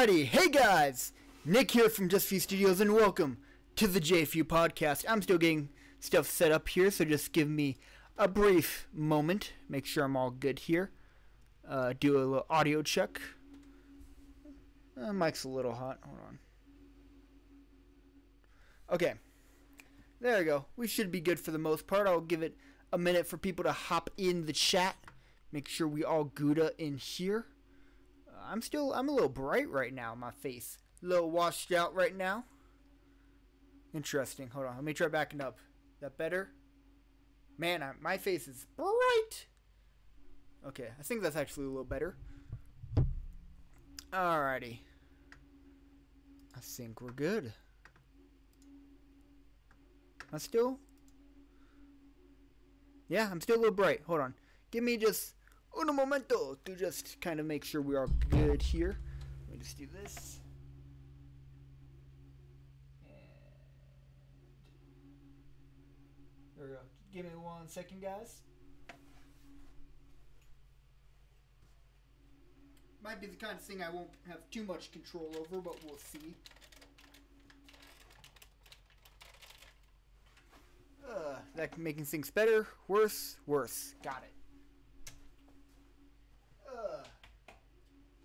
Alrighty, hey guys! Nick here from J4U Studios and welcome to the J4U Podcast. I'm still getting stuff set up here, so just give me a brief moment. Make sure I'm all good here. Do a little audio check. Mic's a little hot. Hold on. Okay. There we go. We should be good for the most part. I'll give it a minute for people to hop in the chat. Make sure we all Gouda in here. I'm a little bright right now, my face. A little washed out right now. Interesting. Hold on. Let me try backing up. Is that better? Man, my face is bright. Okay, I think that's actually a little better. Alrighty. I think we're good. I'm still a little bright. Hold on. Give me just un momento to just kind of make sure we are good here. Let me just do this. And there we go. Give me 1 second, guys. Might be the kind of thing I won't have too much control over, but we'll see. That making things better, worse. Got it.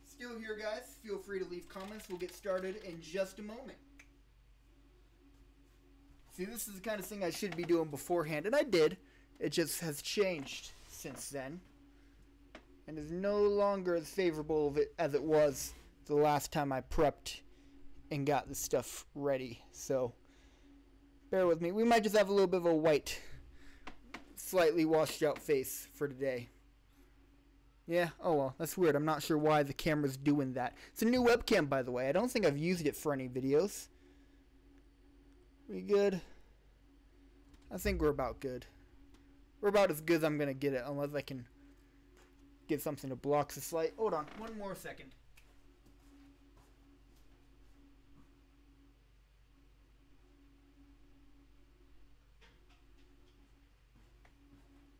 Still here, guys. Feel free to leave comments. We'll get started in just a moment. See, this is the kind of thing I should be doing beforehand, and I did. It just has changed since then, and is no longer as favorable as it was the last time I prepped and got the stuff ready. So, bear with me. We might just have a little bit of a white, slightly washed out face for today. Yeah, oh well, that's weird. I'm not sure why the camera's doing that. It's a new webcam, by the way. I don't think I've used it for any videos. We good? I think we're about good. We're about as good as I'm going to get it, unless I can get something to block the light. Hold on, one more second.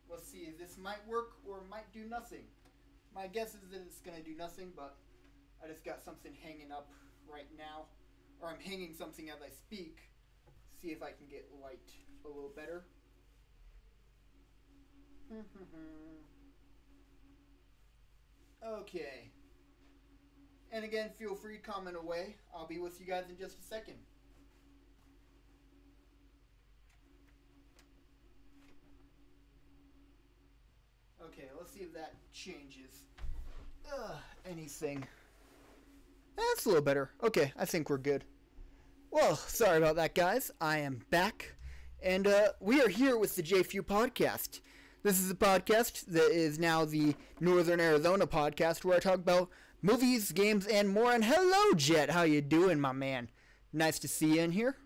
Let's see if this might work or might do nothing. My guess is that it's going to do nothing, but I just got something hanging up right now. Or I'm hanging something as I speak. See if I can get light a little better. Okay. And again, feel free to comment away. I'll be with you guys in just a second. Okay, let's see if that changes anything. That's a little better. Okay, I think we're good. Well, sorry about that, guys. I am back, and we are here with the J4U Podcast. This is a podcast that is now the Northern Arizona podcast, where I talk about movies, games, and more. And hello, Jet. How you doing, my man? Nice to see you in here.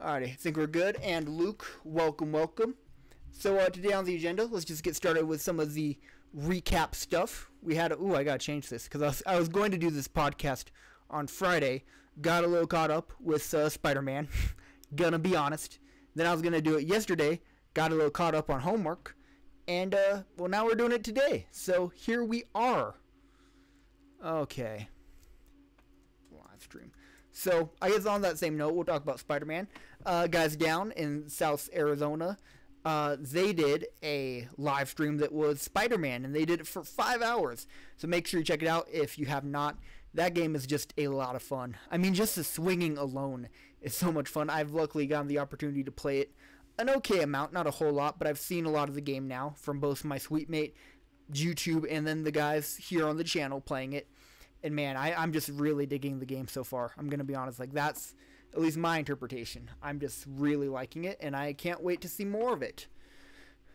Alrighty, I think we're good. And Luke, welcome. So today on the agenda, let's just get started with some of the recap stuff. We had, I gotta change this, because I was going to do this podcast on Friday. Got a little caught up with Spider-Man, gonna be honest. Then I was gonna do it yesterday. Got a little caught up on homework. And, well, now we're doing it today. So here we are. Okay. Live stream. So, I guess on that same note, we'll talk about Spider-Man. Guys down in South Arizona, they did a live stream that was Spider-Man, and they did it for 5 hours. So make sure you check it out if you have not. That game is just a lot of fun. I mean, just the swinging alone is so much fun. I've luckily gotten the opportunity to play it an okay amount, not a whole lot, but I've seen a lot of the game now from both my sweet mate, YouTube, and then the guys here on the channel playing it. And man, I'm just really digging the game so far. I'm going to be honest, like that's at least my interpretation. I'm just really liking it, and I can't wait to see more of it.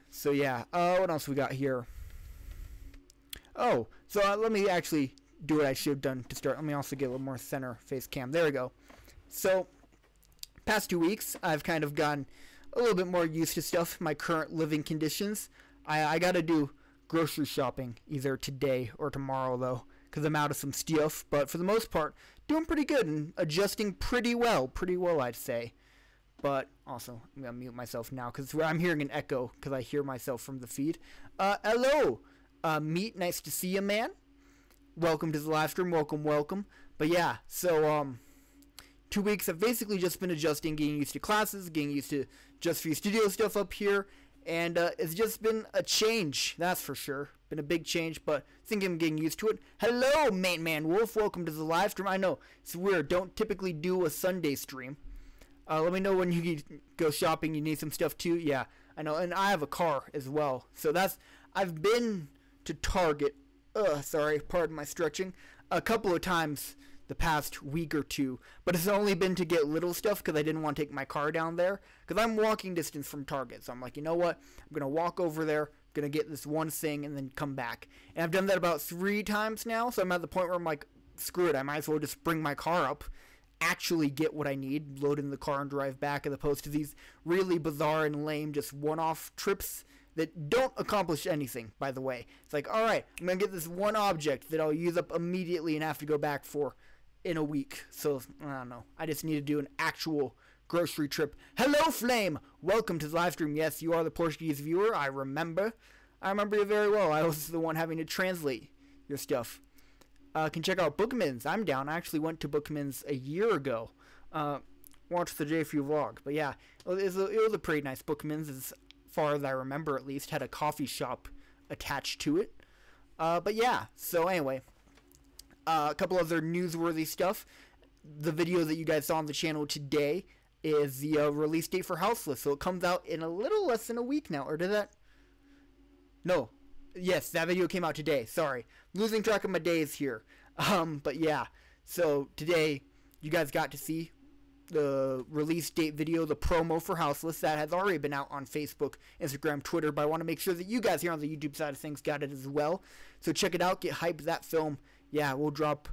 So yeah, what else we got here? Oh, so let me actually do what I should have done to start. Let me also get a little more center face cam. There we go. So, past 2 weeks, I've kind of gotten a little bit more used to stuff, my current living conditions. I got to do grocery shopping either today or tomorrow, though, because I'm out of some stuff. But for the most part, doing pretty good and adjusting pretty well, I'd say. But also, I'm going to mute myself now because I'm hearing an echo because I hear myself from the feed. Hello, Meat, nice to see you, man. welcome to the live stream. Welcome. But yeah, so 2 weeks I've basically just been adjusting, getting used to classes, getting used to Just For You Studio stuff up here, and it's just been a change, that's for sure. Been a big change, but I think I'm getting used to it. Hello, Main Man Wolf. Welcome to the live stream. I know, it's weird. Don't typically do a Sunday stream. Let me know when you go shopping. You need some stuff too. Yeah, I know. And I have a car as well. So I've been to Target. Sorry, pardon my stretching. A couple of times the past week or two. But it's only been to get little stuff because I didn't want to take my car down there. Because I'm walking distance from Target. So I'm like, you know what? I'm going to walk over there. Going to get this one thing and then come back. And I've done that about 3 times now. So I'm at the point where I'm like, screw it. I might as well just bring my car up. Actually get what I need. Load in the car and drive back. As opposed to these really bizarre and lame just one-off trips that don't accomplish anything, by the way. It's like, alright, I'm going to get this one object that I'll use up immediately and have to go back for in a week. So, I don't know. I just need to do an actual grocery trip. Hello, Flame! Welcome to the live stream. Yes, you are the Portuguese viewer. I remember you very well. I was the one having to translate your stuff. Can check out Bookman's. I'm down. I actually went to Bookman's a year ago. Watched the J4U vlog. But yeah, it was a pretty nice Bookman's, as far as I remember at least. Had a coffee shop attached to it. But yeah, so anyway. A couple other newsworthy stuff. The video that you guys saw on the channel today is the release date for Houseless. So it comes out in a little less than a week now. Or did that? No. Yes, that video came out today. Sorry. Losing track of my days here. But yeah. So today, you guys got to see the release date video, the promo for Houseless. That has already been out on Facebook, Instagram, Twitter. But I want to make sure that you guys here on the YouTube side of things got it as well. So check it out. Get hyped. That film, yeah, we'll drop.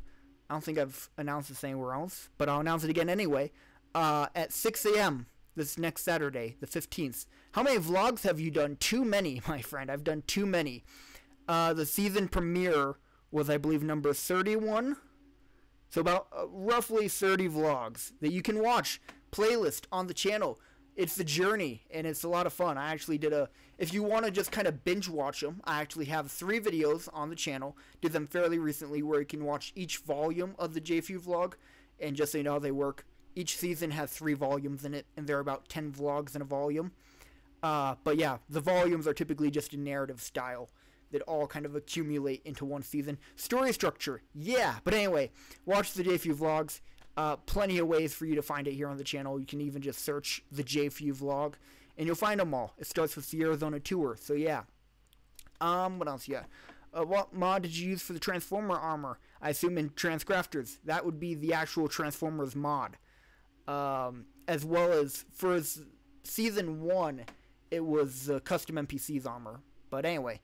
I don't think I've announced this anywhere else, but I'll announce it again anyway. At 6 a.m. this next Saturday, the 15th. How many vlogs have you done? Too many, my friend. I've done too many. The season premiere was, I believe, number 31. So about roughly 30 vlogs that you can watch. Playlist on the channel. It's the journey, and it's a lot of fun. I actually did if you want to just kind of binge watch them, I actually have 3 videos on the channel. Did them fairly recently where you can watch each volume of the J4U vlog. And just so you know how they work, each season has 3 volumes in it, and there are about 10 vlogs in a volume. But yeah, the volumes are typically just a narrative style that all kind of accumulate into one season. Story structure, yeah. But anyway, watch the J4U vlogs. Plenty of ways for you to find it here on the channel. You can even just search the J4U vlog, and you'll find them all. It starts with the Arizona tour, so yeah. What else? Yeah. What mod did you use for the Transformer armor? I assume in Transcrafters. That would be the actual Transformers mod. As well as for season 1, it was custom NPC's armor. But anyway.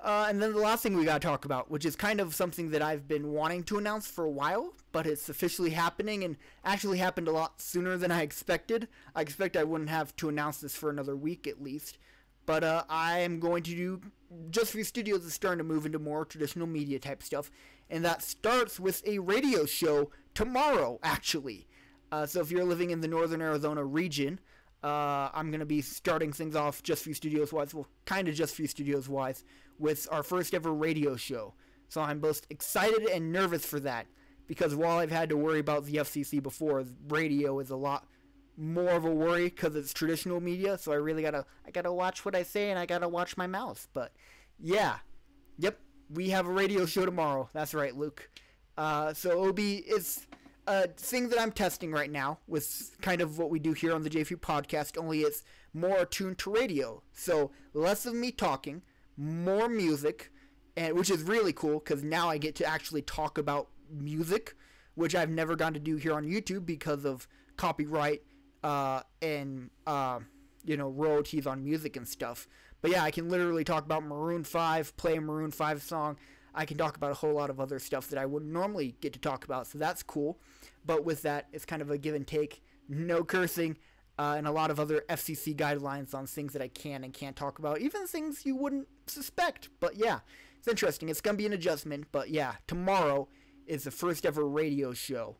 And then the last thing we gotta talk about, which is kind of something that I've been wanting to announce for a while, but it's officially happening, and actually happened a lot sooner than I expected. I expect I wouldn't have to announce this for another week at least. But I am going to do, Just For You Studios is starting to move into more traditional media type stuff, and that starts with a radio show tomorrow, actually. So if you're living in the northern Arizona region, I'm going to be starting things off Just For You Studios wise, well, kind of Just For You Studios wise, with our first ever radio show. So I'm both excited and nervous for that, because while I've had to worry about the FCC before, radio is a lot more of a worry because it's traditional media. So I really gotta watch what I say, and I gotta watch my mouth. But yeah, yep, we have a radio show tomorrow. That's right, Luke. So it's a thing that I'm testing right now with kind of what we do here on the J4U podcast, only it's more attuned to radio. So less of me talking, more music, and which is really cool because now I get to actually talk about music, which I've never gotten to do here on YouTube because of copyright and royalties on music and stuff. But yeah, I can literally talk about Maroon 5, play a Maroon 5 song. I can talk about a whole lot of other stuff that I wouldn't normally get to talk about, so that's cool. But with that, it's kind of a give and take. No cursing. And a lot of other FCC guidelines on things that I can and can't talk about, even things you wouldn't suspect. But yeah, it's interesting. It's going to be an adjustment, but yeah, tomorrow is the first ever radio show.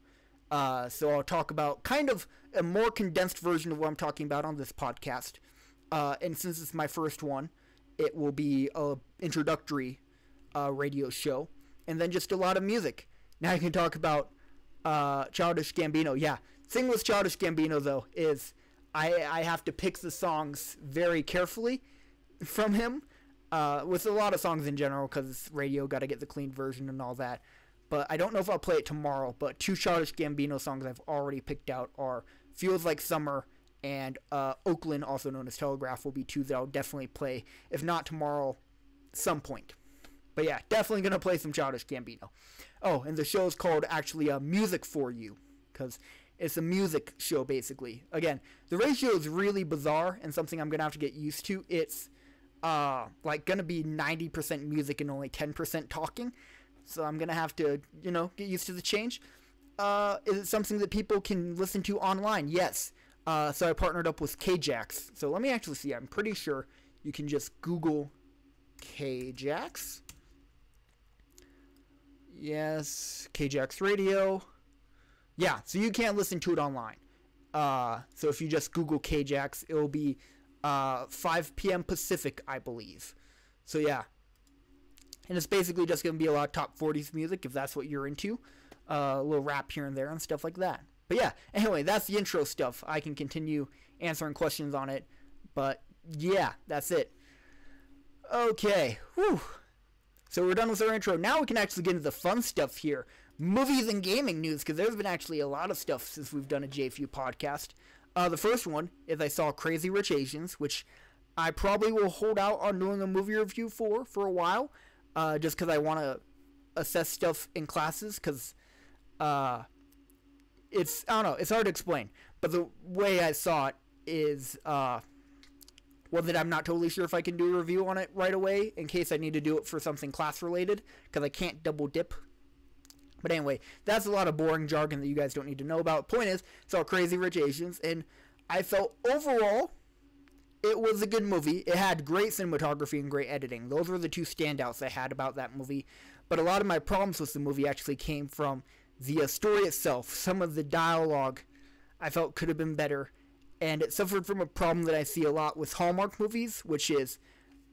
So I'll talk about kind of a more condensed version of what I'm talking about on this podcast. And since it's my first one, it will be a introductory radio show. and then just a lot of music. Now you can talk about Childish Gambino. Yeah, thing with Childish Gambino though is I have to pick the songs very carefully from him, with a lot of songs in general, because radio, got to get the clean version and all that. But I don't know if I'll play it tomorrow, but 2 Childish Gambino songs I've already picked out are Feels Like Summer and Oakland, also known as Telegraph, will be 2 that I'll definitely play, if not tomorrow, some point. But yeah, definitely going to play some Childish Gambino. Oh, and the show is called actually Music for You, because it's a music show, basically. Again, the ratio is really bizarre and something I'm going to have to get used to. It's like going to be 90% music and only 10% talking. So I'm going to have to, get used to the change. Is it something that people can listen to online? Yes. So I partnered up with KJax. So let me actually see. I'm pretty sure you can just Google KJax. Yes, KJax Radio. Yeah, so you can't listen to it online. So if you just Google KJax, it'll be 5 p.m. Pacific, I believe. So yeah. And it's basically just going to be a lot of top 40s music, if that's what you're into. A little rap here and there and stuff like that. But yeah, anyway, that's the intro stuff. I can continue answering questions on it. But yeah, that's it. Okay. Whew. So we're done with our intro. Now we can actually get into the fun stuff here. Movies and gaming news, because there's been actually a lot of stuff since we've done a J4U podcast. The first one is I saw Crazy Rich Asians, which I probably will hold out on doing a movie review for a while. Just because I want to assess stuff in classes, because I don't know, it's hard to explain. But the way I saw it is one that I'm not totally sure if I can do a review on it right away, in case I need to do it for something class related, because I can't double dip. But anyway, that's a lot of boring jargon that you guys don't need to know about. Point is, saw Crazy Rich Asians, and I felt overall it was a good movie. It had great cinematography and great editing. Those were the 2 standouts I had about that movie. But a lot of my problems with the movie actually came from the story itself. Some of the dialogue I felt could have been better. And it suffered from a problem that I see a lot with Hallmark movies, which is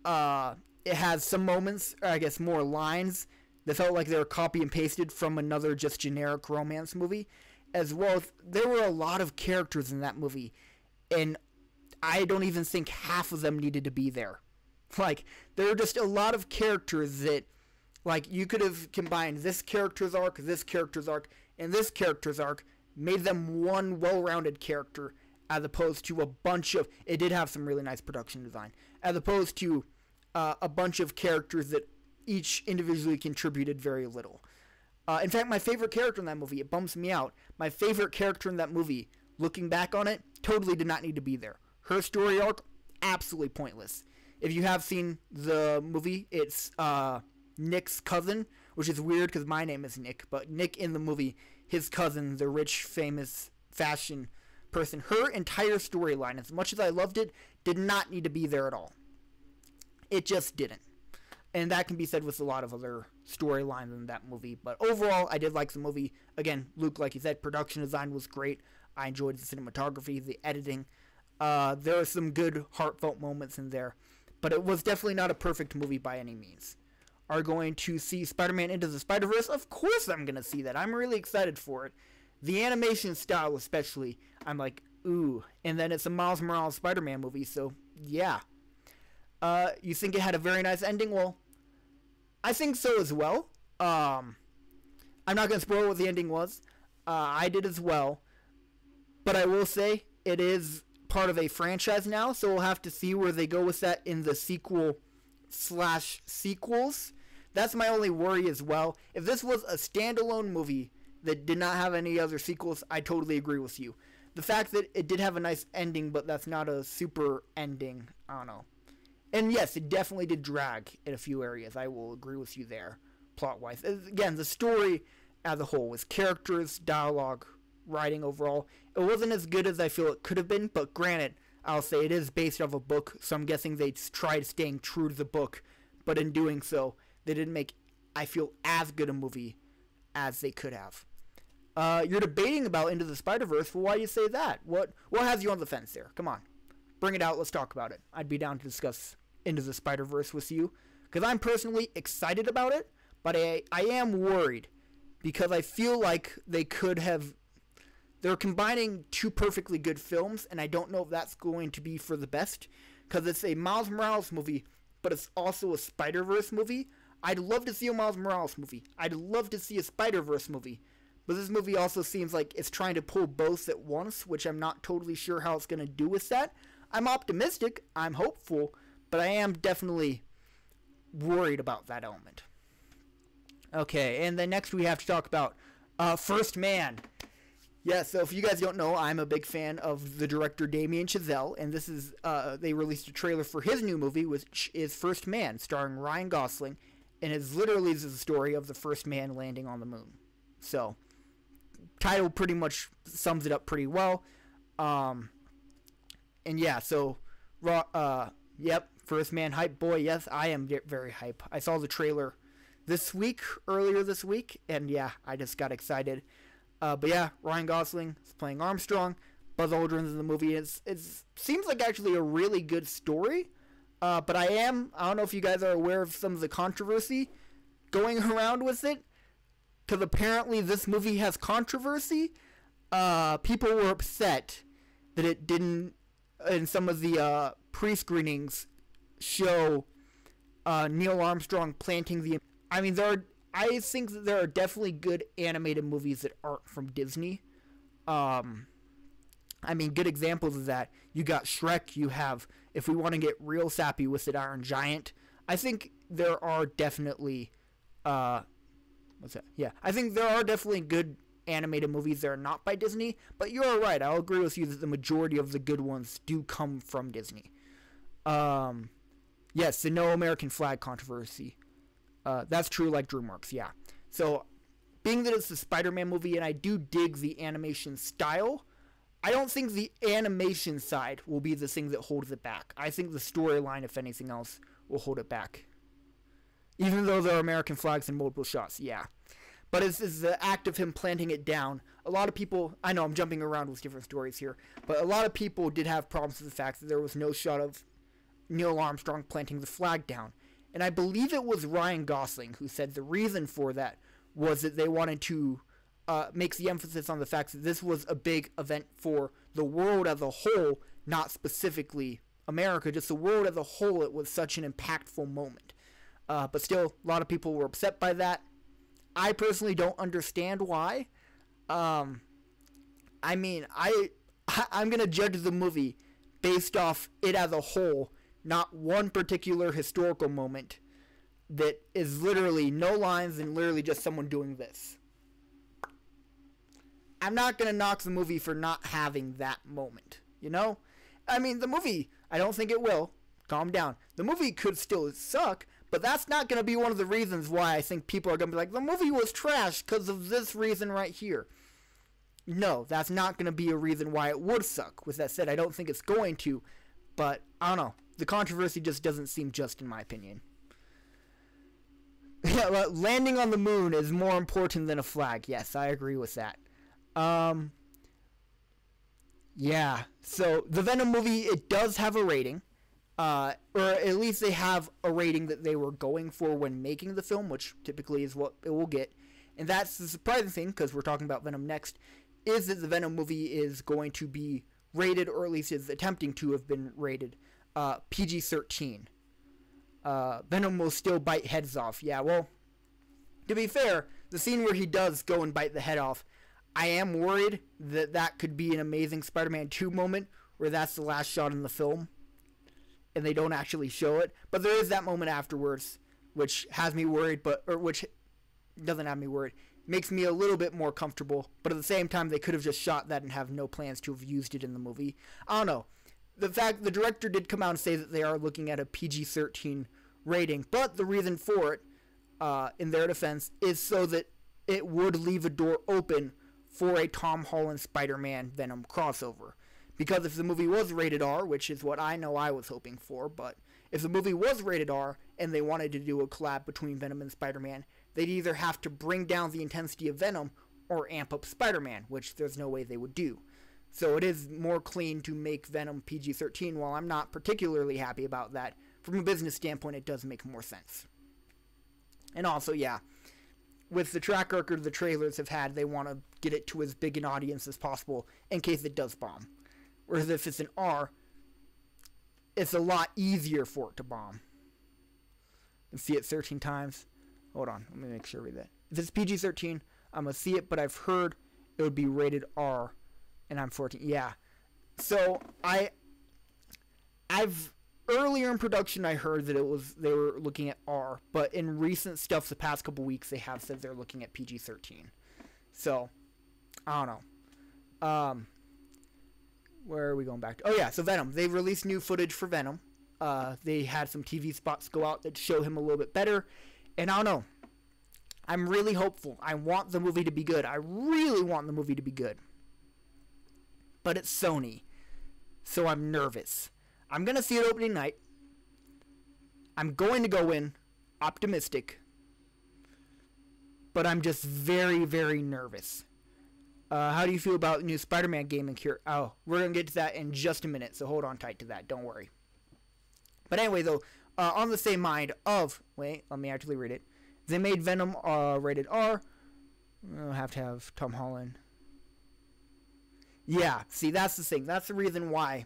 it has some moments, or I guess more lines, that felt like they were copy and pasted from another just generic romance movie. As well as there were a lot of characters in that movie. And I don't even think half of them needed to be there. Like, there were just a lot of characters that, like, you could have combined this character's arc, and this character's arc, made them one well-rounded character, as opposed to a bunch of, it did have some really nice production design, as opposed to a bunch of characters that each individually contributed very little. In fact, my favorite character in that movie, it bums me out, my favorite character in that movie, looking back on it, totally did not need to be there. Her story arc, absolutely pointless. If you have seen the movie, it's Nick's cousin, which is weird because my name is Nick, but Nick in the movie, his cousin, the rich, famous fashion person, her entire storyline, as much as I loved it, did not need to be there at all. It just didn't. And that can be said with a lot of other storylines in that movie. But overall, I did like the movie. Again, Luke, like you said, production design was great. I enjoyed the cinematography, the editing. There are some good heartfelt moments in there. But it was definitely not a perfect movie by any means. Are going to see Spider-Man Into the Spider-Verse? Of course I'm going to see that. I'm really excited for it. The animation style especially, I'm like, ooh. And then it's a Miles Morales Spider-Man movie, so yeah. You think it had a very nice ending? Well, I think so as well. I'm not going to spoil what the ending was. I did as well. But I will say, it is part of a franchise now, so we'll have to see where they go with that in the sequel/sequels. That's my only worry as well. If this was a standalone movie that did not have any other sequels, I totally agree with you. The fact that it did have a nice ending, but that's not a super ending, I don't know. And yes, it definitely did drag in a few areas. I will agree with you there, plot-wise. Again, the story as a whole, with characters, dialogue, writing overall, it wasn't as good as I feel it could have been, but granted, I'll say it is based off a book, so I'm guessing they tried staying true to the book, but in doing so, they didn't make, I feel, as good a movie as they could have. You're debating about Into the Spider-Verse. Well, why do you say that? What has you on the fence there? Come on. Bring it out. Let's talk about it. I'd be down to discuss Into the Spider-Verse with you, because I'm personally excited about it, but I am worried because I feel like they're combining two perfectly good films, and I don't know if that's going to be for the best, because it's a Miles Morales movie, but it's also a Spider-Verse movie. I'd love to see a Miles Morales movie. I'd love to see a Spider-Verse movie. But this movie also seems like it's trying to pull both at once, which I'm not totally sure how it's going to do with that. I'm optimistic, I'm hopeful, but I am definitely worried about that element. Okay, and then next we have to talk about First Man. Yeah, so if you guys don't know, I'm a big fan of the director Damien Chazelle, and this is, they released a trailer for his new movie, which is First Man, starring Ryan Gosling, and it's literally the story of the first man landing on the moon. So, title pretty much sums it up pretty well. And yeah, so, yep, First Man hype boy, yes, I am very hype. I saw the trailer earlier this week, and yeah, I just got excited. But yeah, Ryan Gosling is playing Armstrong. Buzz Aldrin's in the movie. It seems like actually a really good story. But I don't know if you guys are aware of some of the controversy going around with it. Because apparently this movie has controversy. People were upset that it didn't, in some of the pre-screenings, show Neil Armstrong planting the... I mean, I think that there are definitely good animated movies that aren't from Disney. I mean, good examples of that. You got Shrek. You have, if we want to get real sappy with it, Iron Giant. I think there are definitely, what's that? Yeah, I think there are definitely good animated movies that are not by Disney. But you're right. I'll agree with you that the majority of the good ones do come from Disney. Yes, the No American Flag controversy. That's true, like DreamWorks, yeah. So, being that it's the Spider-Man movie, and I do dig the animation style, I don't think the animation side will be the thing that holds it back. I think the storyline, if anything else, will hold it back. Even though there are American flags and multiple shots, yeah. But it's the act of him planting it down. A lot of people, I know I'm jumping around with different stories here, but a lot of people did have problems with the fact that there was no shot of Neil Armstrong planting the flag down. And I believe it was Ryan Gosling who said the reason for that was that they wanted to make the emphasis on the fact that this was a big event for the world as a whole, not specifically America, just the world as a whole. It was such an impactful moment. But still, a lot of people were upset by that. I personally don't understand why. I mean, I'm going to judge the movie based off it as a whole, not one particular historical moment that is literally no lines and literally just someone doing this. I'm not going to knock the movie for not having that moment, you know? I mean, the movie, I don't think it will. Calm down. The movie could still suck, but that's not going to be one of the reasons why I think people are going to be like, the movie was trash because of this reason right here. No, that's not going to be a reason why it would suck. With that said, I don't think it's going to, but I don't know. The controversy just doesn't seem just, in my opinion. Yeah, landing on the moon is more important than a flag. Yes, I agree with that. Yeah, so the Venom movie, it does have a rating. Or at least they have a rating that they were going for when making the film, which typically is what it will get. And that's the surprising thing, because we're talking about Venom next, is that the Venom movie is going to be rated, or at least is attempting to have been rated, PG-13. Venom will still bite heads off. Yeah, well, to be fair, the scene where he does go and bite the head off, I am worried that that could be an Amazing Spider-Man 2 moment, where that's the last shot in the film, and they don't actually show it. But there is that moment afterwards, which has me worried, which doesn't have me worried. Makes me a little bit more comfortable, but at the same time, they could have just shot that and have no plans to have used it in the movie. I don't know. The director did come out and say that they are looking at a PG-13 rating, but the reason for it, in their defense, is so that it would leave a door open for a Tom Holland Spider-Man Venom crossover. Because if the movie was rated R, which is what I know I was hoping for, but if the movie was rated R and they wanted to do a collab between Venom and Spider-Man, they'd either have to bring down the intensity of Venom or amp up Spider-Man, which there's no way they would do. So it is more clean to make Venom PG-13. While I'm not particularly happy about that, from a business standpoint, it does make more sense. And also, yeah, with the track record the trailers have had, they want to get it to as big an audience as possible in case it does bomb. Whereas if it's an R, it's a lot easier for it to bomb. You can see it 13 times. Hold on, let me make sure I read that. If it's PG-13, I'm going to see it, but I've heard it would be rated R, and I'm 14. Yeah. So, I've earlier in production, I heard that they were looking at R, but in recent stuff the past couple weeks, they have said they're looking at PG-13. So, I don't know. Where are we going back to? Oh yeah, so Venom. They released new footage for Venom. They had some TV spots go out that show him a little bit better, and I don't know. I'm really hopeful. I want the movie to be good. I really want the movie to be good. But it's Sony, so I'm nervous. I'm going to see it opening night. I'm going to go in optimistic. But I'm just very, very nervous. How do you feel about the new Spider-Man game and Cure? Oh, we're going to get to that in just a minute, so hold on tight to that. Don't worry. But anyway, though, on the same mind of... Wait, let me actually read it. They made Venom rated R. I'll have to have Tom Holland. Yeah, see, that's the thing. That's the reason why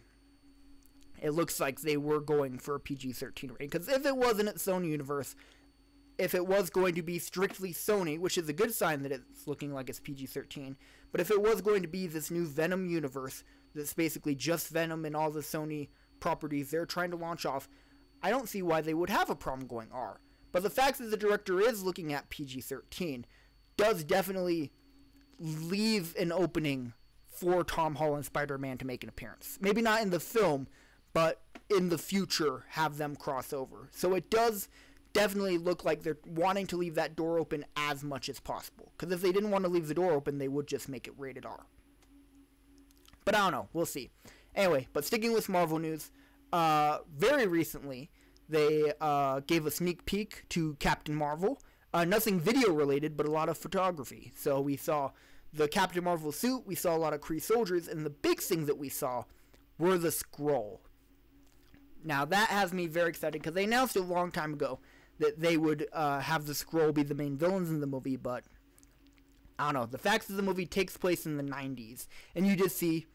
it looks like they were going for a PG-13 rating. Because if it wasn't at Sony Universe, if it was going to be strictly Sony, which is a good sign that it's looking like it's PG-13, but if it was going to be this new Venom universe that's basically just Venom and all the Sony properties they're trying to launch off, I don't see why they would have a problem going R. But the fact that the director is looking at PG-13 does definitely leave an opening for Tom Holland Spider-Man to make an appearance. Maybe not in the film, but in the future have them cross over. So it does definitely look like they're wanting to leave that door open as much as possible. Because if they didn't want to leave the door open, they would just make it rated R. But I don't know. We'll see. Anyway, but sticking with Marvel news, very recently, they gave a sneak peek to Captain Marvel. Nothing video related, but a lot of photography. So we saw the Captain Marvel suit, we saw a lot of Kree soldiers, and the big thing that we saw were the Skrull. Now that has me very excited, because they announced a long time ago that they would have the Skrull be the main villains in the movie, but I don't know. The fact that the movie takes place in the 90s, and you did see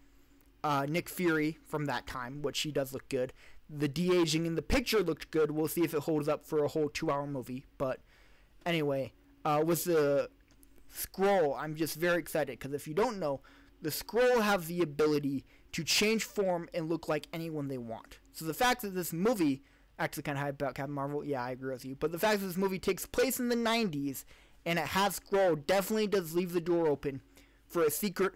Nick Fury from that time, which he does look good. The de-aging in the picture looked good. We'll see if it holds up for a whole 2-hour movie. But anyway, with the Skrull, I'm just very excited. Because if you don't know, the Skrull have the ability to change form and look like anyone they want. So the fact that this movie, actually kind of hype about Captain Marvel, yeah, I agree with you. But the fact that this movie takes place in the 90s and it has Skrull definitely does leave the door open for a secret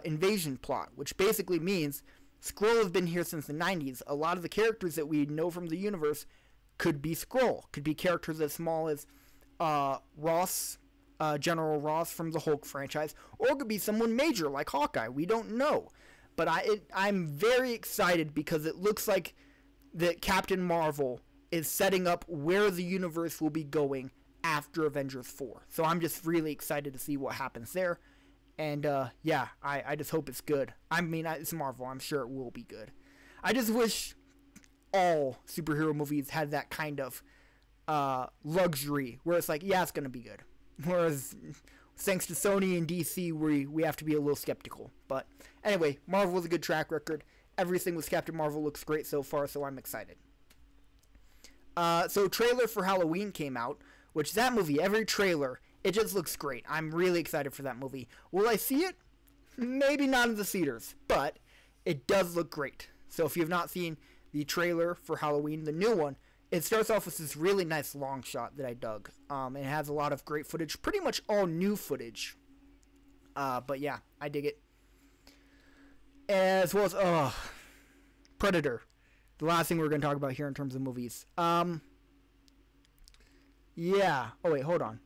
invasion plot. Which basically means Skrull have been here since the 90s. A lot of the characters that we know from the universe could be Skrull. Could be characters as small as Ross, General Ross from the Hulk franchise. Or it could be someone major like Hawkeye. We don't know. But I'm very excited because it looks like that Captain Marvel is setting up where the universe will be going after Avengers 4. So I'm just really excited to see what happens there. And, yeah, I just hope it's good. I mean, it's Marvel. I'm sure it will be good. I just wish all superhero movies had that kind of luxury where it's like, yeah, it's going to be good. Whereas, thanks to Sony and DC, we have to be a little skeptical. But, anyway, Marvel has a good track record. Everything with Captain Marvel looks great so far, so I'm excited. So, trailer for Halloween came out, which that movie, every trailer... It just looks great. I'm really excited for that movie. Will I see it? Maybe not in the theaters, but it does look great. So if you have not seen the trailer for Halloween, the new one, it starts off with this really nice long shot that I dug. It has a lot of great footage, pretty much all new footage. But yeah, I dig it. As well as, Predator. The last thing we're going to talk about here in terms of movies. Yeah. Oh, wait, hold on.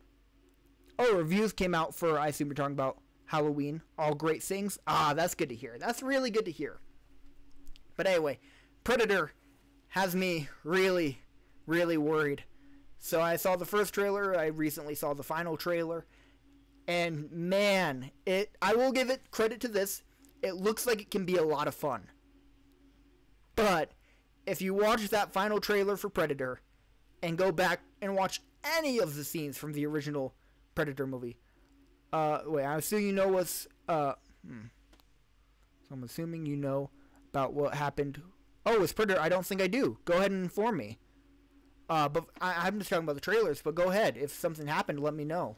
Oh, reviews came out for, I assume we're talking about Halloween. All great things. That's good to hear. That's really good to hear. But anyway, Predator has me really, really worried. So I saw the first trailer. I recently saw the final trailer. And man, I will give it credit to this. It looks like it can be a lot of fun. But if you watch that final trailer for Predator and go back and watch any of the scenes from the original Predator movie. Wait, I'm assuming you know what's, So I'm assuming you know about what happened. Oh, it's Predator. I don't think I do. Go ahead and inform me. But I'm just talking about the trailers, but go ahead. If something happened, let me know.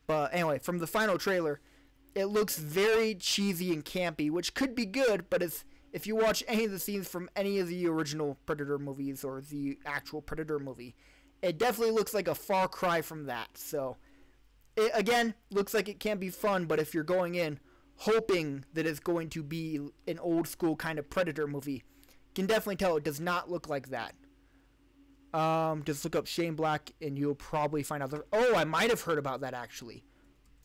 But anyway, from the final trailer, it looks very cheesy and campy, which could be good, but if you watch any of the scenes from any of the original Predator movies or the actual Predator movie, it definitely looks like a far cry from that. So, it, again, looks like it can be fun, but if you're going in hoping that it's going to be an old school kind of Predator movie, you can definitely tell it does not look like that. Just look up Shane Black and you'll probably find out. Oh, I might have heard about that actually.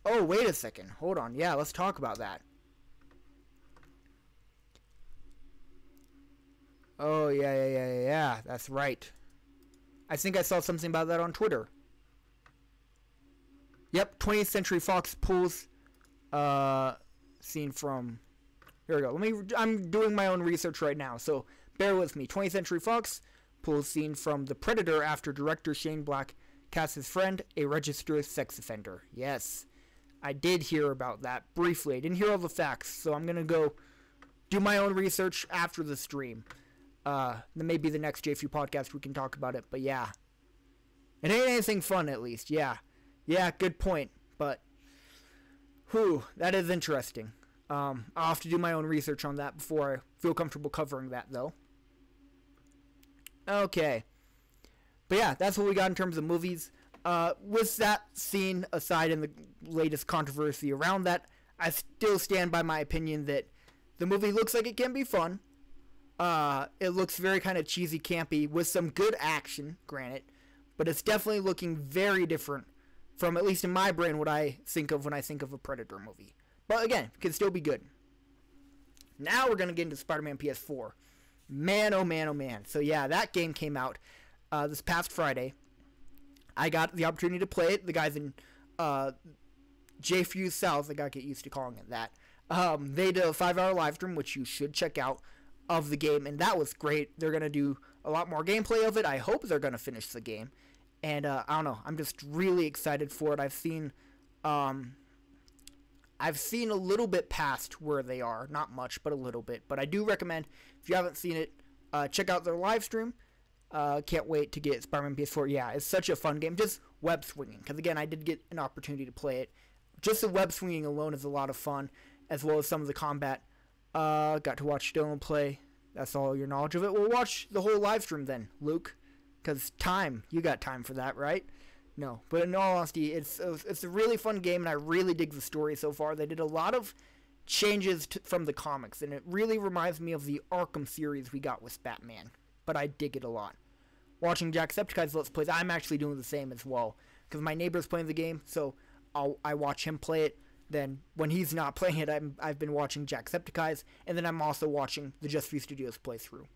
Oh, wait a second. Hold on. Yeah, let's talk about that. Oh, yeah. That's right. I think I saw something about that on Twitter. Yep, 20th Century Fox pulls scene from... Here we go. I'm doing my own research right now, so bear with me. 20th Century Fox pulls scene from The Predator after director Shane Black casts his friend, a registered sex offender. Yes, I did hear about that briefly. I didn't hear all the facts, so I'm going to go do my own research after the stream. Then maybe the next J4U podcast we can talk about it, but yeah. It ain't anything fun, at least, yeah. Yeah, good point, but... Whew, that is interesting. I'll have to do my own research on that before I feel comfortable covering that, though. Okay. But yeah, that's what we got in terms of movies. With that scene aside and the latest controversy around that, I still stand by my opinion that the movie looks like it can be fun. It looks very kind of cheesy, campy, with some good action, granted. But it's definitely looking very different from, at least in my brain, what I think of when I think of a Predator movie. But again, it can still be good. Now we're going to get into Spider-Man PS4. Man, oh man, oh man. So yeah, that game came out this past Friday. I got the opportunity to play it. The guys in J4U South, I gotta get used to calling it that. They did a 5-hour live stream, which you should check out, of the game, and that was great. They're gonna do a lot more gameplay of it. I hope they're gonna finish the game. And I don't know, I'm just really excited for it. I've seen a little bit past where they are. Not much, but a little bit. But I do recommend, if you haven't seen it, check out their live stream. Can't wait to get Spider-Man PS4. Yeah, it's such a fun game. Just web swinging. Because, again, I did get an opportunity to play it. Just the web swinging alone is a lot of fun, as well as some of the combat. Got to watch Dylan play. That's all your knowledge of it. We'll watch the whole live stream then, Luke. Because time. You got time for that, right? No, but in all honesty, it's a really fun game, and I really dig the story so far. They did a lot of changes from the comics, and it really reminds me of the Arkham series we got with Batman. But I dig it a lot. Watching Jacksepticeye's Let's Plays, I'm actually doing the same as well. Because my neighbor's playing the game, so I watch him play it. Then, when he's not playing it, I've been watching Jacksepticeye's, and then I'm also watching the Just For You Studios playthrough.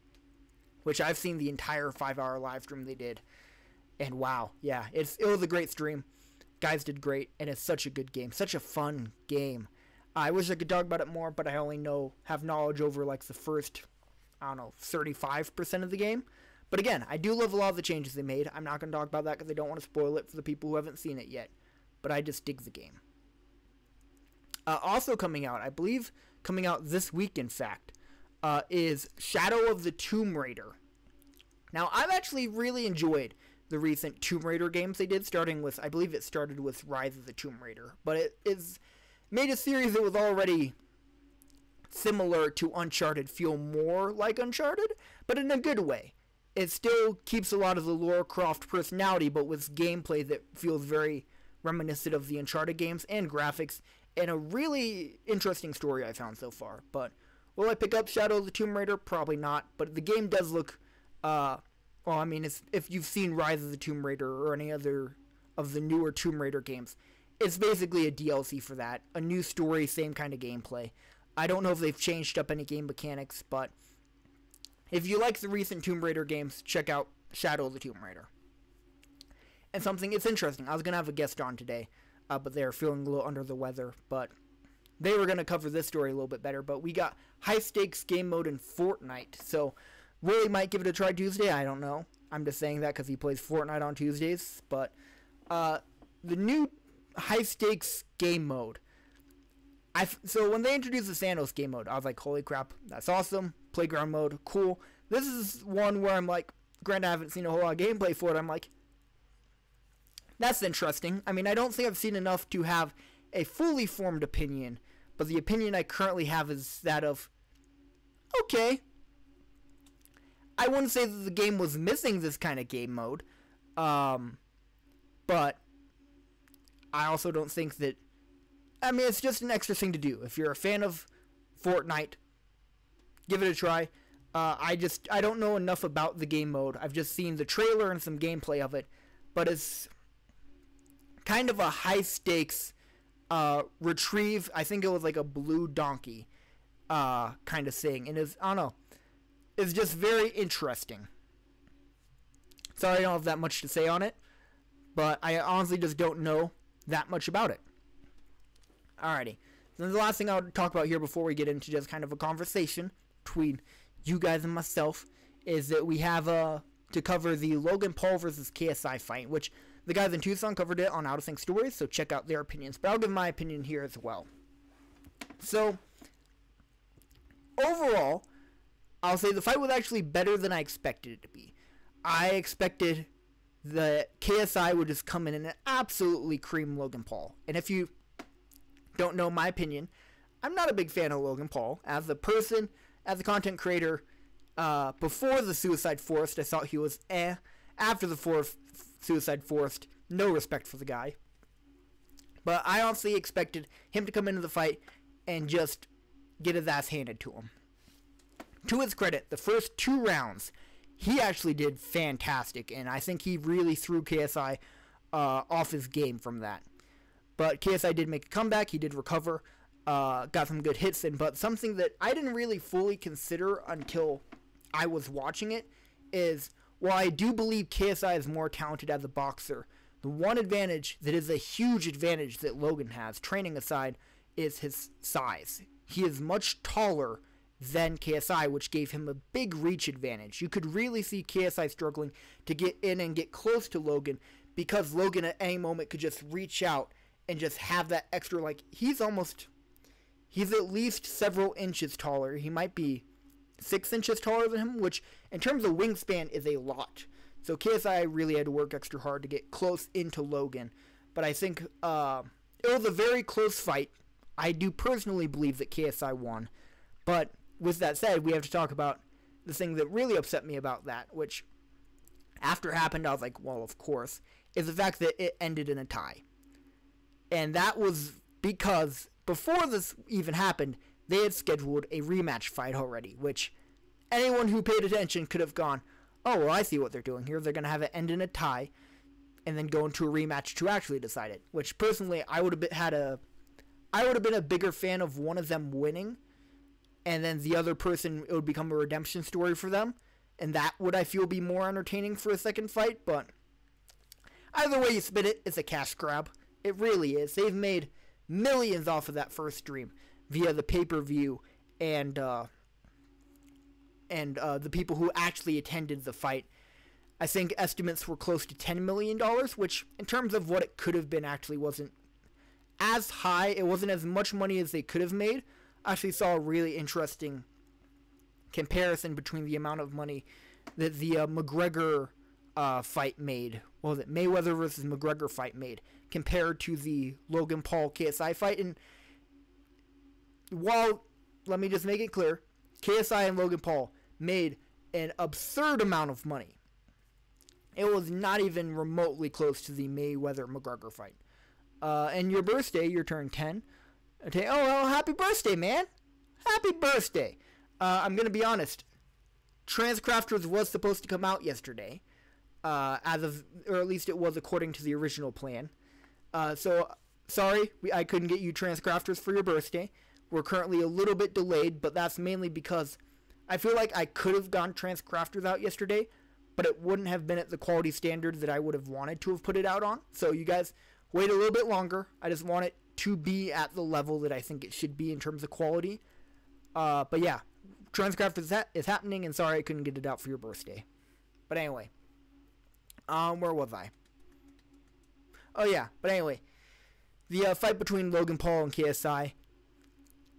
Which I've seen the entire 5-hour live stream they did. And wow, yeah, it was a great stream. Guys did great, and it's such a good game. Such a fun game. I wish I could talk about it more, but I only have knowledge over like the first, 35% of the game. But again, I do love a lot of the changes they made. I'm not going to talk about that because I don't want to spoil it for the people who haven't seen it yet. But I just dig the game. Also coming out, I believe coming out this week in fact, is Shadow of the Tomb Raider. Now, I've actually really enjoyed the recent Tomb Raider games they did, I believe it started with Rise of the Tomb Raider, but it's made a series that was already similar to Uncharted feel more like Uncharted, but in a good way. It still keeps a lot of the Lara Croft personality, but with gameplay that feels very reminiscent of the Uncharted games and graphics, and a really interesting story I found so far. But will I pick up Shadow of the Tomb Raider? Probably not, but the game does look, if you've seen Rise of the Tomb Raider or any other of the newer Tomb Raider games, it's basically a DLC for that. A new story, same kind of gameplay. I don't know if they've changed up any game mechanics, but if you like the recent Tomb Raider games, check out Shadow of the Tomb Raider. And it's interesting. I was going to have a guest on today, but they're feeling a little under the weather, but they were going to cover this story a little bit better. But we got high-stakes game mode in Fortnite, so Willie might give it a try Tuesday. I don't know. I'm just saying that because he plays Fortnite on Tuesdays. But the new high stakes game mode. So when they introduced the Sandos game mode, I was like, holy crap, that's awesome. Playground mode, cool. This is one where I'm like, granted I haven't seen a whole lot of gameplay for it, I'm like, that's interesting. I mean, I don't think I've seen enough to have a fully formed opinion, but the opinion I currently have is that of, okay. I wouldn't say that the game was missing this kind of game mode, but I also don't think that, I mean, it's just an extra thing to do. If you're a fan of Fortnite, give it a try. I don't know enough about the game mode. I've just seen the trailer and some gameplay of it, but it's kind of a high stakes retrieve. I think it was like a blue donkey kind of thing, and I don't know. It's just very interesting. Sorry I don't have that much to say on it, but I honestly just don't know that much about it. Alrighty. Then the last thing I'll talk about here before we get into just kind of a conversation between you guys and myself is that we have to cover the Logan Paul versus KSI fight, which the guys in Tucson covered it on Out of Sync Stories, so check out their opinions. But I'll give my opinion here as well. So, overall, I'll say the fight was actually better than I expected it to be. I expected that KSI would just come in and absolutely cream Logan Paul. And if you don't know my opinion, I'm not a big fan of Logan Paul. As a person, as a content creator, before the Suicide Forest, I thought he was eh. After the Suicide Forest, no respect for the guy. But I honestly expected him to come into the fight and just get his ass handed to him. To his credit, the first 2 rounds, he actually did fantastic, and I think he really threw KSI off his game from that. But KSI did make a comeback, he did recover, got some good hits in, but something that I didn't really fully consider until I was watching it is, while I do believe KSI is more talented as a boxer, the one advantage that is a huge advantage that Logan has, training aside, is his size. He is much taller than KSI, which gave him a big reach advantage. You could really see KSI struggling to get in and get close to Logan because Logan at any moment could just reach out and just have that extra, like, he's at least several inches taller. He might be 6 inches taller than him, which in terms of wingspan is a lot. So KSI really had to work extra hard to get close into Logan. But I think it was a very close fight. I do personally believe that KSI won. But with that said, we have to talk about the thing that really upset me about that, which after it happened, I was like, well, of course, is the fact that it ended in a tie. And that was because before this even happened, they had scheduled a rematch fight already, which anyone who paid attention could have gone, oh, well, I see what they're doing here. They're going to have it end in a tie and then go into a rematch to actually decide it, which personally I would have been a bigger fan of one of them winning, and then the other person, it would become a redemption story for them, and that would, I feel, be more entertaining for a second fight. But either way you spin it, it's a cash grab. It really is. They've made millions off of that first stream via the pay-per-view and the people who actually attended the fight. I think estimates were close to $10 million, which in terms of what it could have been actually wasn't as high. It wasn't as much money as they could have made. I actually saw a really interesting comparison between the amount of money that the McGregor fight made. What was it? Mayweather versus McGregor fight made compared to the Logan Paul KSI fight. And while, let me just make it clear, KSI and Logan Paul made an absurd amount of money, it was not even remotely close to the Mayweather-McGregor fight. And your birthday, you turned 10. Okay, oh, well, happy birthday, man. Happy birthday. I'm going to be honest. Transcrafters was supposed to come out yesterday. Or at least it was according to the original plan. So, sorry, I couldn't get you Transcrafters for your birthday. We're currently a little bit delayed, but that's mainly because I feel like I could have gotten Transcrafters out yesterday, but it wouldn't have been at the quality standard that I would have wanted to have put it out on. So you guys wait a little bit longer. I just want it to be at the level that I think it should be in terms of quality. But yeah, Transcrafters is happening, and sorry I couldn't get it out for your birthday. But anyway, where was I? Oh yeah, but anyway, the fight between Logan Paul and KSI.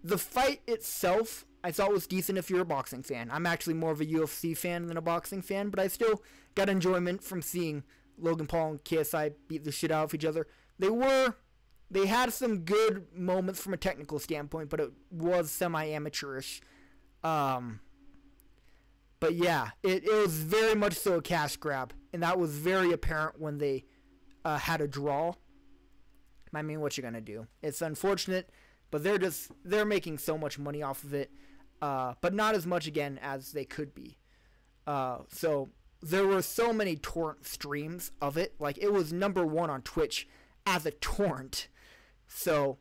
The fight itself, I thought was decent if you're a boxing fan. I'm actually more of a UFC fan than a boxing fan, but I still got enjoyment from seeing Logan Paul and KSI beat the shit out of each other. They had some good moments from a technical standpoint, but it was semi-amateurish. But yeah, it was very much so a cash grab, and that was very apparent when they had a draw. I mean, what you gonna do? It's unfortunate, but they're making so much money off of it, but not as much again as they could be. So there were so many torrent streams of it. Like, it was #1 on Twitch as a torrent. So,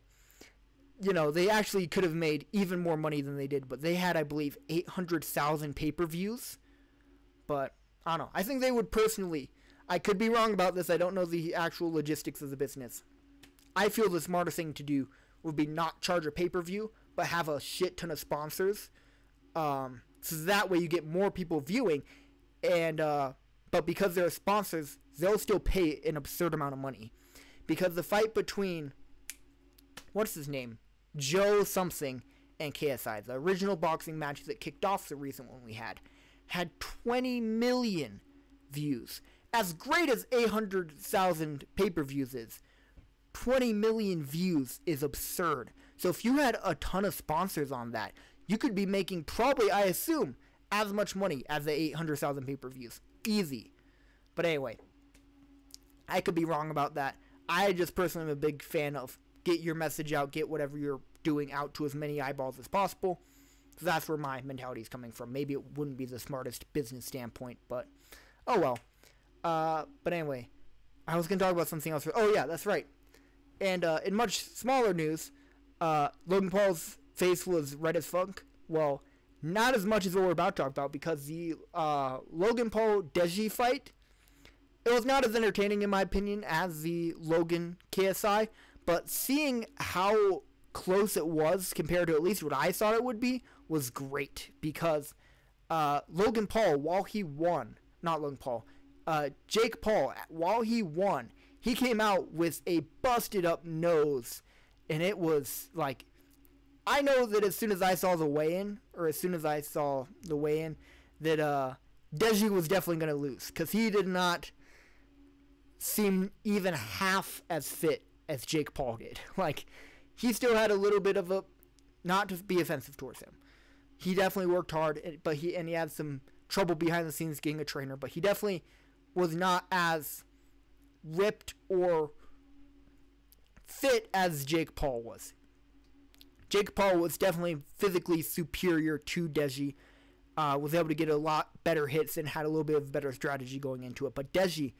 you know, they actually could have made even more money than they did, but they had, I believe, 800,000 pay-per-views. But I don't know. I think they would personally, I could be wrong about this. I don't know the actual logistics of the business. I feel the smarter thing to do would be not charge a pay-per-view, but have a shit ton of sponsors. So that way you get more people viewing, and but because they're sponsors, they'll still pay an absurd amount of money. Because the fight between, what's his name? Joe something and KSI, the original boxing match that kicked off the recent one we had 20 million views. As great as 800,000 pay-per-views is, 20 million views is absurd. So if you had a ton of sponsors on that, you could be making probably, I assume, as much money as the 800,000 pay-per-views. Easy. But anyway, I could be wrong about that. I just personally am a big fan of get your message out, get whatever you're doing out to as many eyeballs as possible. So that's where my mentality is coming from. Maybe it wouldn't be the smartest business standpoint, but oh well. But anyway, I was going to talk about something else. Oh yeah, that's right. And in much smaller news, Logan Paul's face was red as fuck. Well, not as much as what we're about to talk about, because the Logan Paul-Ksi fight, it was not as entertaining in my opinion as the Logan KSI, but seeing how close it was compared to at least what I thought it would be was great, because Logan Paul, while he won, not Logan Paul, Jake Paul, while he won, he came out with a busted up nose, and it was like, I know that as soon as I saw the weigh-in, that Ksi was definitely going to lose, because he did not seem even half as fit as Jake Paul did. Like, he still had a little bit of a, not to be offensive towards him, he definitely worked hard, but he had some trouble behind the scenes getting a trainer, but he definitely was not as ripped or fit as Jake Paul was. Jake Paul was definitely physically superior to Ksi, was able to get a lot better hits and had a little bit of better strategy going into it. But Ksi,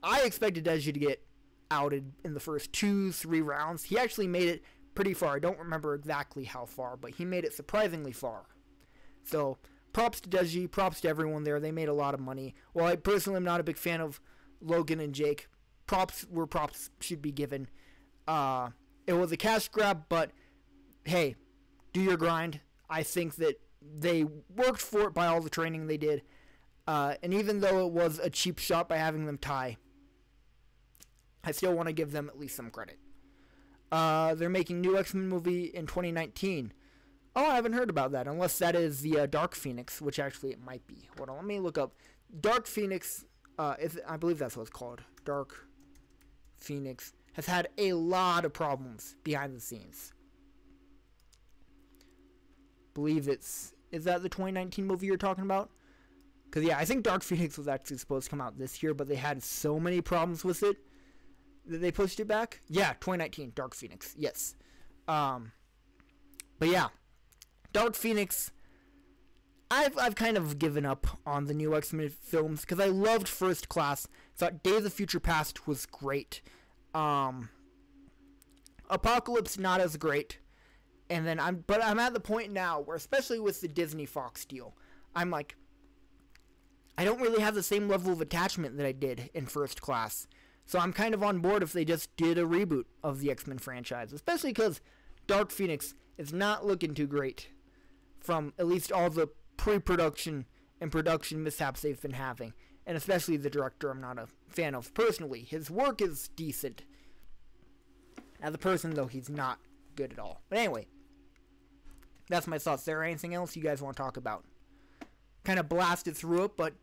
I expected Ksi to get outed in the first 2-3 rounds. He actually made it pretty far. I don't remember exactly how far, but he made it surprisingly far. So props to Ksi, props to everyone there. They made a lot of money. Well, I personally am not a big fan of Logan and Jake. Props where props should be given. It was a cash grab, but hey, do your grind. I think that they worked for it by all the training they did. And even though it was a cheap shot by having them tie, I still want to give them at least some credit. They're making new X-Men movie in 2019. Oh, I haven't heard about that, unless that is the Dark Phoenix, which actually it might be. Hold on, let me look up. Dark Phoenix, I believe that's what it's called. Dark Phoenix has had a lot of problems behind the scenes. Believe is that the 2019 movie you're talking about? Because yeah, I think Dark Phoenix was actually supposed to come out this year, but they had so many problems with it that they pushed it back. Yeah, 2019 Dark Phoenix, yes. But yeah, Dark Phoenix, I've kind of given up on the new X-Men films because I loved First Class. Thought Days of Future Past was great. Apocalypse not as great. And then I'm at the point now where, especially with the Disney Fox deal, I'm like, I don't really have the same level of attachment that I did in First Class. So I'm kind of on board if they just did a reboot of the X-Men franchise, especially because Dark Phoenix is not looking too great from at least all the pre-production and production mishaps they've been having. And especially the director I'm not a fan of personally. His work is decent, As a person, though, he's not good at all. But anyway, that's my thoughts there. Anything else you guys want to talk about? Kind of blasted through it, but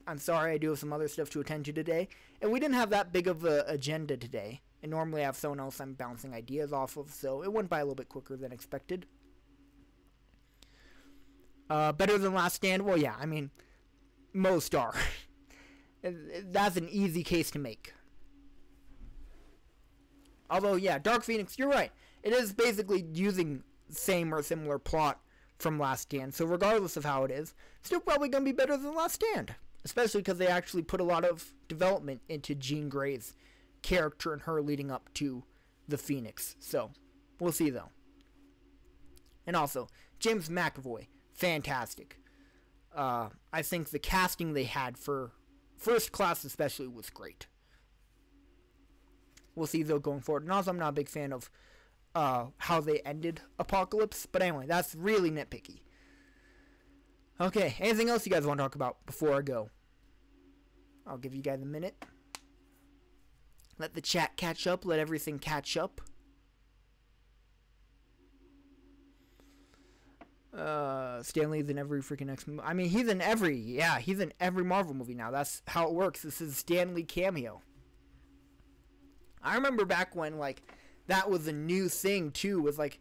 I'm sorry, I do have some other stuff to attend to today. And we didn't have that big of an agenda today. And normally I have someone else I'm bouncing ideas off of, so it went by a little bit quicker than expected. Better than Last Stand? Well, yeah, I mean, most are. That's an easy case to make. Although, yeah, Dark Phoenix, you're right. It is basically using same or similar plot from Last Stand. So regardless of how it is, still probably going to be better than Last Stand. Especially because they actually put a lot of development into Jean Grey's character and her leading up to the Phoenix. So, we'll see though. And also, James McAvoy, fantastic. I think the casting they had for First Class especially was great. We'll see though going forward. And also I'm not a big fan of how they ended Apocalypse. But anyway, that's really nitpicky. Okay, anything else you guys want to talk about before I go? I'll give you guys a minute. Let the chat catch up. Let everything catch up. Stan Lee's in every freaking X movie. I mean, he's in every Marvel movie now. That's how it works. This is a Stan Lee cameo. I remember back when, like, that was a new thing, too. Was like,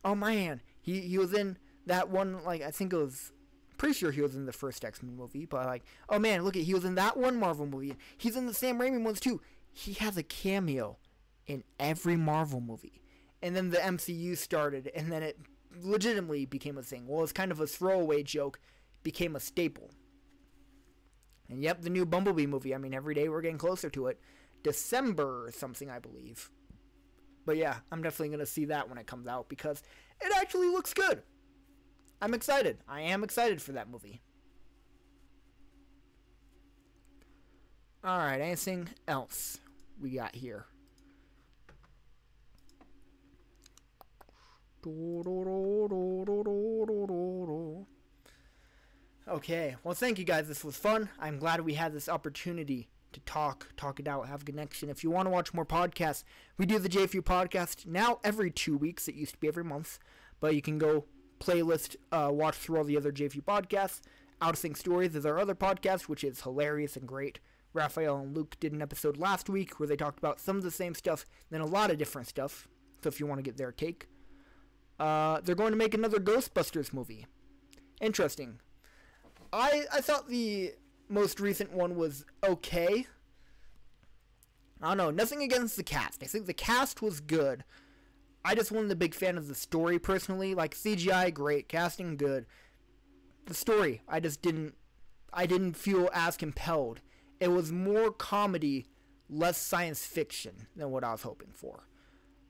oh, man. He was in that one, like, I think it was, pretty sure he was in the first X-Men movie. But, like, oh, man, look at, he was in that one Marvel movie. He's in the Sam Raimi ones, too. He has a cameo in every Marvel movie. And then the MCU started, and then it legitimately became a thing. Well, it's kind of a throwaway joke, became a staple. And yep, the new Bumblebee movie. I mean, every day we're getting closer to it. December or something, I believe. But yeah, I'm definitely going to see that when it comes out because it actually looks good. I'm excited. I am excited for that movie. Alright, anything else we got here? Okay, well thank you guys, this was fun. I'm glad we had this opportunity to talk it out, have a connection. If you want to watch more podcasts, we do the J4U Podcast now every 2 weeks. It used to be every month, but you can go playlist, watch through all the other J4U podcasts. Out of Sync Stories is our other podcast, which is hilarious and great. Raphael and Luke did an episode last week where they talked about some of the same stuff, then a lot of different stuff, so if you want to get their take. They're going to make another Ghostbusters movie. Interesting. I thought the most recent one was okay. I don't know, nothing against the cast. I think the cast was good. I just wasn't a big fan of the story personally. Like CGI, great. Casting, good. The story, I didn't feel as compelled. It was more comedy, less science fiction than what I was hoping for.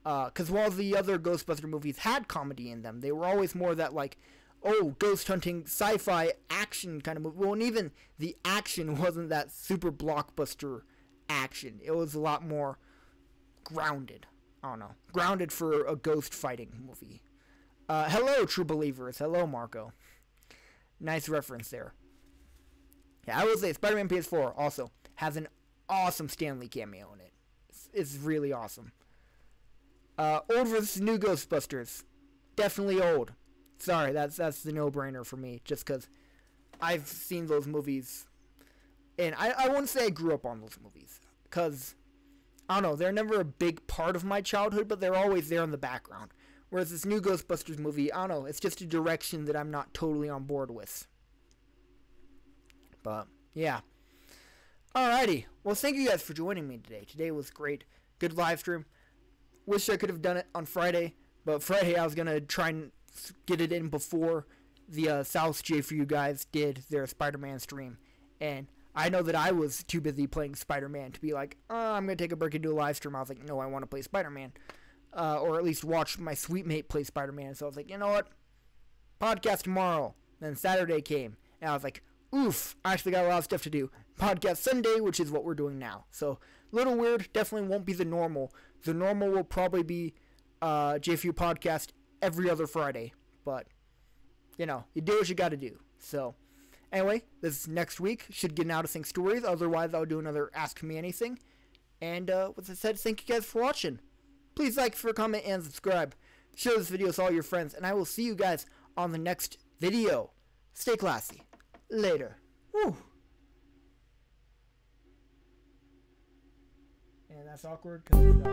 Because while the other Ghostbuster movies had comedy in them, they were always more that, like, oh, ghost hunting, sci-fi, action kind of movie. Well, and even the action wasn't that super blockbuster action. It was a lot more grounded. I don't know. Grounded for a ghost fighting movie. Hello, True Believers. Hello, Marco. Nice reference there. Yeah, I will say Spider-Man PS4 also has an awesome Stan Lee cameo in it. It's really awesome. Old versus new Ghostbusters. Definitely old. Sorry, that's the no-brainer for me, just because I've seen those movies, and I wouldn't say I grew up on those movies, because, I don't know, they're never a big part of my childhood, but they're always there in the background. Whereas this new Ghostbusters movie, I don't know, it's just a direction that I'm not totally on board with. But, yeah. Alrighty. Well, thank you guys for joining me today. Today was great. Good live stream. Wish I could have done it on Friday, but Friday I was going to try and get it in before the South J4U guys did their Spider-Man stream. And I know that I was too busy playing Spider-Man to be like, I'm going to take a break and do a live stream. I was like, no, I want to play Spider-Man. Or at least watch my sweet mate play Spider-Man. So I was like, you know what? Podcast tomorrow. Then Saturday came. And I was like, oof, I actually got a lot of stuff to do. Podcast Sunday, which is what we're doing now. So, a little weird. Definitely won't be the normal. The normal will probably be J4U Podcast every other Friday. But, you know, you do what you got to do. So, anyway, this next week should get an Out of Sync Stories. Otherwise, I'll do another Ask Me Anything. And, with that said, thank you guys for watching. Please like, comment, and subscribe. Share this video with all your friends, and I will see you guys on the next video. Stay classy. Later. Woo. And that's awkward because